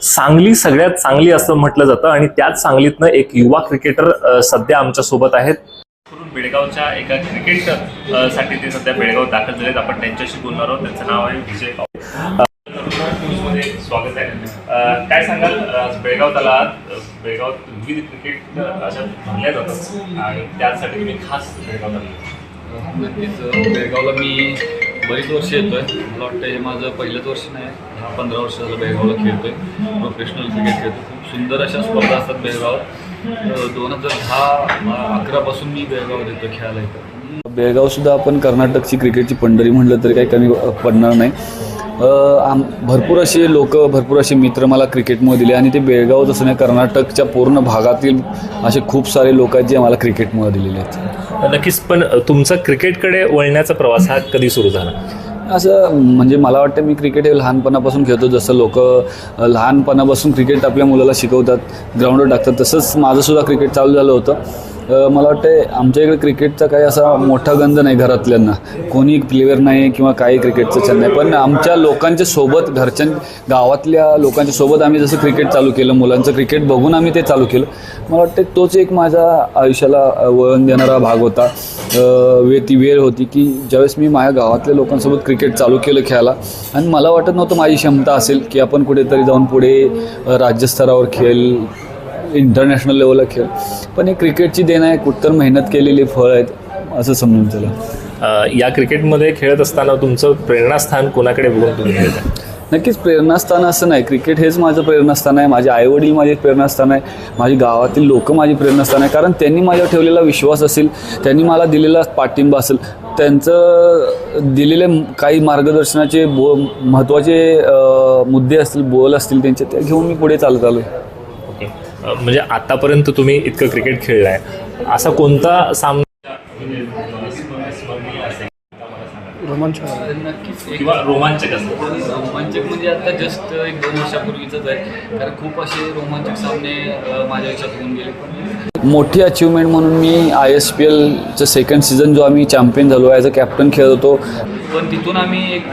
सांगली सगळ्यात चांगली असं म्हटलं जातं आणि त्याच सांगलीतनं एक युवा क्रिकेटर सध्या आमच्या सोबत आहेत. बेळगावच्या एका क्रिकेट साठी ते सध्या बेळगाव दाखल झालेत. आपण त्यांच्याशी बोलणार आहोत. त्यांचं नाव आहे विजय कावळे. मध्ये स्वागत आहे. काय सांगाल, बेळगाव तलावात बेळगाव विविध क्रिकेट अशा म्हणल्या जातात आणि त्यासाठी तुम्ही खास बेळगाव आला? नक्कीच बेळगावला मी बरीच वर्ष येतोय. मला वाटतं हे माझं पहिलंच वर्ष नाही, 10-15 वर्ष झालं बेळगावला खेळतोय. प्रोफेशनल क्रिकेट खेळतो. खूप सुंदर अशा स्पर्धा असतात बेळगावात. 2010-11 पासून मी बेळगावात येतो खेळायला येतो. बेळगावसुद्धा आपण कर्नाटकची क्रिकेटची पंढरी म्हटलं तरी काही कमी पडणार नाही. भरपूर असे लोक, भरपूर असे मित्र मला क्रिकेटमुळे दिले आणि ते बेळगाव असं नाही, कर्नाटकच्या पूर्ण भागातील असे खूप सारे लोक आहेत जे मला क्रिकेटमुळे दिलेले आहेत. नक्कीच. पण तुमचा क्रिकेटकडे वळण्याचा प्रवास हा कधी सुरू झाला? असं म्हणजे मला वाटतं मी क्रिकेट हे लहानपणापासून खेळतो. जसं लोक लहानपणापासून क्रिकेट आपल्या मुलाला शिकवतात, ग्राउंडवर टाकतात, तसंच माझंसुद्धा क्रिकेट चालू झालं होतं. मला वाटतं आमच्या इकडे क्रिकेटचा काही असा मोठा गंध नाही घरातल्यांना. कोणी प्लेयर नाही किंवा काही क्रिकेटचं छंद नाही, पण आमच्या लोकांच्या सोबत, गावातल्या लोकांच्या सोबत आम्ही जसं क्रिकेट चालू केलं, मुलांचं क्रिकेट बघून आम्ही ते चालू केलं. मला वाटतं तोच एक माझ्या आयुष्याला वळण देणारा भाग होता. ती वेळ होती की ज्यावेळेस मी माझ्या गावातल्या लोकांसोबत क्रिकेट चालू केलं खेळायला आणि मला वाटत नव्हतं माझी क्षमता असेल की आपण कुठेतरी जाऊन पुढे राज्यस्तरावर खेळ, इंटरनॅशनल लेवलला खेळ. पण हे क्रिकेटची देण आहे, कुठतर मेहनत केलेली फळ आहेत असं समजून चला. या क्रिकेटमध्ये खेळत असताना तुमचं प्रेरणास्थान कोणाकडे बघून तुम्ही खेळता? नक्कीच प्रेरणास्थान असं नाही, क्रिकेट हेच माझं प्रेरणास्थान आहे. माझे आईवडील माझे प्रेरणास्थान आहे, माझी गावातील लोक माझी प्रेरणास्थान आहे. कारण त्यांनी माझ्यावर ठेवलेला विश्वास असेल, त्यांनी मला दिलेला पाठिंबा असेल, त्यांचं दिलेले काही मार्गदर्शनाचे महत्त्वाचे मुद्दे असतील, बोल असतील त्यांचे, ते घेऊन मी पुढे चालत आलो आहे. म्हणजे आतापर्यंत तुम्ही इतकं क्रिकेट खेळलाय, असा कोणता सामना नक्कीच किंवा रोमांचक असतो? रोमांचक म्हणजे आता जस्ट 1-2 वर्षापूर्वीचंच आहे, कारण खूप असे रोमांचक सामने माझ्या आयुष्यात होऊन गेले. पण मोठी अचिव्हमेंट म्हणून मी ISPLचं सेकंड सीझन जो आम्ही चॅम्पियन झालो, ॲज अ कॅप्टन खेळत होतो. पण तिथून आम्ही एक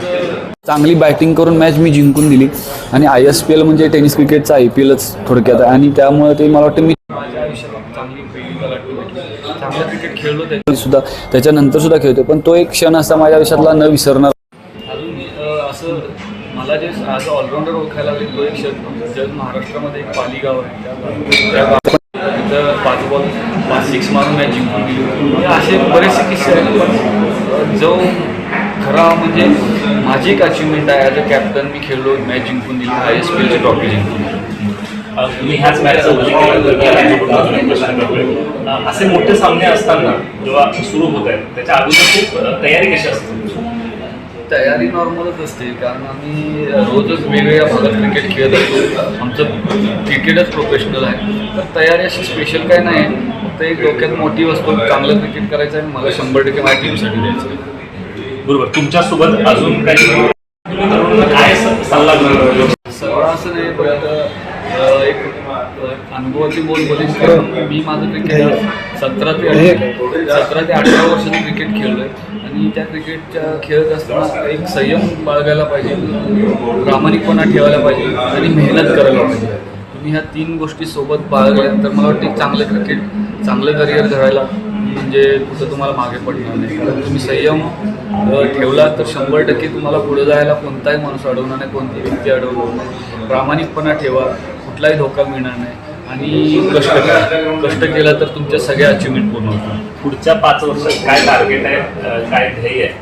चांगली बॅटिंग करून मॅच मी जिंकून दिली. आणि ISPL म्हणजे टेनिस क्रिकेटचा IPLच थोडक्यात आहे. आणि त्यामुळे ते मला वाटतं मी माझ्या आयुष्यात चांगली चांगलं क्रिकेट खेळलो त्याच्यासुद्धा, त्याच्यानंतर सुद्धा खेळतो. पण तो एक क्षण असा माझ्या आयुष्यातला न विसरणार. अजून असं मला जे आज ऑलराऊंडर ओळखायला लागले तो एक क्षण, जर महाराष्ट्रामध्ये एक पाली गाव आहे, त्या गावात 5 बॉल 6 मारून मॅच जिंकून गेली. असे बरेचसे किस्से आहेत. पण जो खरा म्हणजे माझी एक अचिव्हमेंट आहे, ॲज अ कॅप्टन मी खेळलो, मॅच जिंकून दिली, ISPLची ट्रॉफी जिंकून. तुम्ही ह्याच मॅचचा असे मोठे सामने असताना जेव्हा सुरू होत आहेत त्याच्या अगोदर तयारी कशी असते? तयारी नॉर्मलच असते, कारण आम्ही रोजच वेगवेगळ्या भागात क्रिकेट खेळत असतो. आमचं क्रिकेटच प्रोफेशनल आहे, तर तयारी अशी स्पेशल काय नाही. फक्त एक डोक्यात मोठी वस्तू, चांगलं क्रिकेट करायचं आहे, मला 100% माझ्या टीमसाठी द्यायचं आहे. बरोबर. तुमच्यासोबत अजून काही काय सल्ला सगळं असं नाही, पण एक अनुभवाची बोल बोलीस. मी माझं क्रिकेट 17 ते 18 वर्षाचं क्रिकेट खेळलो आहे आणि त्या क्रिकेटच्या खेळत असताना एक संयम बाळगायला पाहिजे, प्रामाणिकपणा ठेवायला पाहिजे आणि मेहनत करायला पाहिजे. तुम्ही ह्या 3 गोष्टी सोबत बाळगल्यानंतर मला वाटतं चांगलं क्रिकेट, चांगलं करिअर घडायला म्हणजे कुठं तुम्हाला मागे पडणार नाही. कारण तुम्ही संयम ठेवला तर 100% तुम्हाला पुढे जायला कोणताही माणूस अडवणार नाही, कोणती व्यक्ती अडवणार नाही. प्रामाणिकपणा ठेवा, कुठलाही धोका मिळणार नाही आणि कष्ट केला तर तुमच्या सगळ्या अचिव्हमेंट पूर्ण होतात. पुढच्या 5 वर्षात काय टार्गेट आहे, काय ध्येय आहे?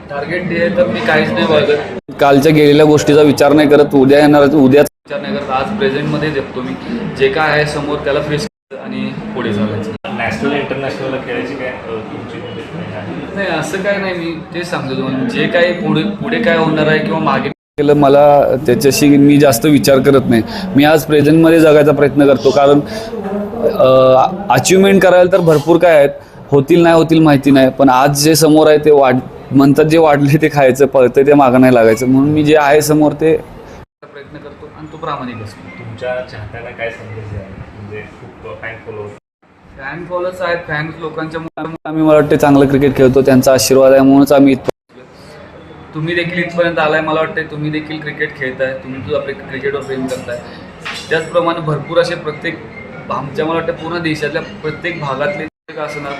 टार्गेट ध्येय तर मी काहीच नाही बघत, कालच्या गेलेल्या गोष्टीचा विचार नाही करत, उद्या येणार उद्याचा विचार नाही करत, आज प्रेझेंटमध्ये जगतो मी. जे काय आहे समोर त्याला फेस करायचं आणि पुढे चालायचं. नॅशनल इंटरनॅशनलला खेळायची काय तुमची नाही, असं काय नाही. मी तेच सांगतो तुम्हाला, जे काय पुढे काय होणार आहे किंवा मागे केलं, मला त्याच्याशी मी जास्त विचार करत नाही. मी आज प्रेझेंटमध्ये जगायचा प्रयत्न करतो, कारण अचिव्हमेंट करायला तर भरपूर काय आहेत, होतील नाही होतील माहिती नाही. पण आज जे समोर आहे ते म्हणतात जे वाढले ते खायचं, पळतं ते मागं नाही लागायचं. म्हणून मी जे आहे समोर ते प्रयत्न करतो आणि तो प्रामाणिक असतो. तुमच्या चाहत्यांना काय संदेश आहे? म्हणजे खूप फॅन फॉलोअर्स आहेत, फॅन्स लोकांच्या मुळे आम्ही मला वाटते चांगलं क्रिकेट खेळतो, त्यांचा आशीर्वाद आहे म्हणूनच आम्ही तुम्ही देखील इथपर्यंत आलाय, मला वाटतं तुम्ही देखील क्रिकेट खेळताय, तुम्ही सुद्धा आपल्या क्रिकेटवर प्रेम करताय. त्याचप्रमाणे भरपूर असे आमच्या मला वाटतं पूर्ण देशातल्या प्रत्येक भागातले असणार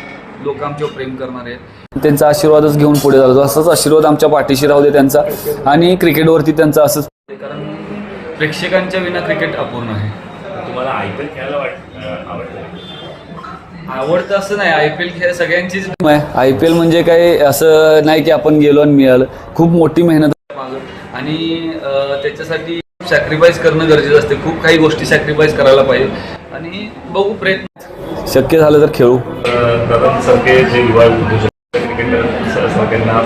लोक आमच्यावर प्रेम करणारे आहेत. त्यांचा आशीर्वादच घेऊन पुढे जातो. असाच आशीर्वाद आमच्या पाठीशी राहू दे त्यांचा, आणि क्रिकेटवरती त्यांचा असंच, कारण प्रेक्षकांच्या विना क्रिकेट अपूर्ण आहे. तुम्हाला IPL खेळायला आवडतं असं नाही, IPL खेळ सगळ्यांचीच आहे. IPL म्हणजे काय असं नाही की आपण गेलो आणि मिळालं. खूप मोठी मेहनत मागं, आणि त्याच्यासाठी सॅक्रिफाईस करणं गरजेचं असते. खूप काही गोष्टी सॅक्रिफाईस करायला पाहिजे, आणि बघू, प्रयत्न शक्य झालं तर खेळू. दादांसारखे जे युवा क्रिकेटर सगळ्यांना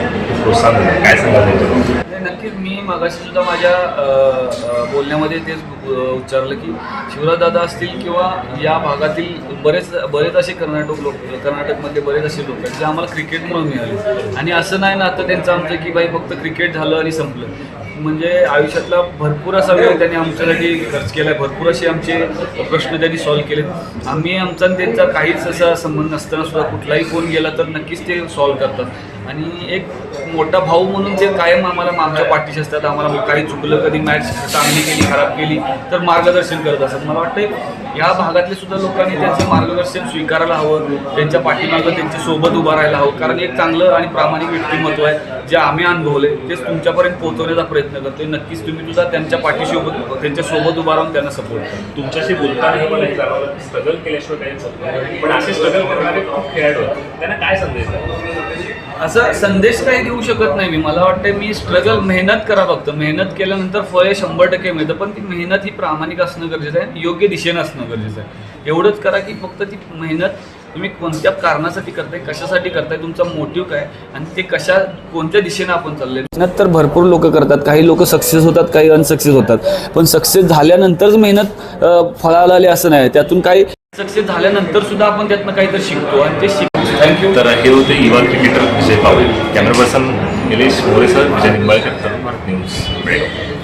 प्रोत्साहन देतात, काय सांगाल? नक्कीच मी मागाशी सुद्धा माझ्या बोलण्यामध्ये तेच उच्चारलं की शिवराज दादा असतील किंवा या भागातील बरेच असे कर्नाटकमधले बरेच असे लोक आहेत जे आम्हाला क्रिकेटमुळे मिळाले. आणि असं नाही ना आता त्यांचं आमचं की बाई फक्त क्रिकेट झालं आणि संपलं. म्हणजे आयुष्यातला भरपूर असा वेळ त्यांनी आमच्यासाठी खर्च केला आहे, भरपूर असे आमचे प्रश्न त्यांनी सॉल्व्ह केले. आम्ही आमचा आणि त्यांचा काहीच असा संबंध नसताना सुद्धा कुठलाही फोन गेला तर नक्कीच ते सॉल्व्ह करतात. आणि एक मोठा भाऊ म्हणून ते कायम आम्हाला आमच्या पाठीशी असतात. आम्हाला काही चुकलं, कधी मॅच चांगली केली, खराब केली तर मार्गदर्शन करत असतात. मला वाटतं ह्या भागातले सुद्धा लोकांनी त्यांचं मार्गदर्शन स्वीकारायला हवं, त्यांच्या पाठीमागं त्यांच्या सोबत उभं राहायला हवं. कारण एक चांगलं आणि प्रामाणिक व्यक्तिमत्व आहे जे आम्ही अनुभवले, तेच तुमच्यापर्यंत पोहोचवण्याचा प्रयत्न करतोय. नक्कीच तुम्ही सुद्धा त्यांच्या त्यांच्यासोबत उभा राहून त्यांना सपोर्ट करा. तुमच्याशी बोलताना मला हे जाणवलं, स्ट्रगल केल्याशिवाय काहीच होत नाही, पण असे स्ट्रगल करणारे खूप खेळाडू आहेत, त्यांना काय संदेश द्याल? असा संदेश काही देऊ शकत नाही मी. मला वाटतं मी स्ट्रगल, मेहनत करा फक्त. मेहनत केल्यानंतर फळ 100% मिळतं, पण ती मेहनत ही प्रामाणिक असणं गरजेचं आहे, योग्य दिशेनं असणं गरजेचं आहे. एवढंच करा की फक्त ती मेहनत तुम्ही कोणत्या कारणासाठी करताय, कशासाठी करताय, तुमचा मोटिव्ह काय, आणि ते कोणत्या दिशेनं आपण चाललंय. मेहनत तर भरपूर लोक करतात, काही लोक सक्सेस होतात, काही अनसक्सेस होतात, पण सक्सेस झाल्यानंतरच मेहनत फळाला आली असं नाही. त्यातून काही सक्सेस झाल्यानंतर सुद्धा आपण त्यातनं काहीतरी शिकतो, आणि ते थँक्यू. तर हे होते युवा cricketer Vijay Pawre. Camera person Nilesh More sir, Vijay Nimbalkar, news Belgaum.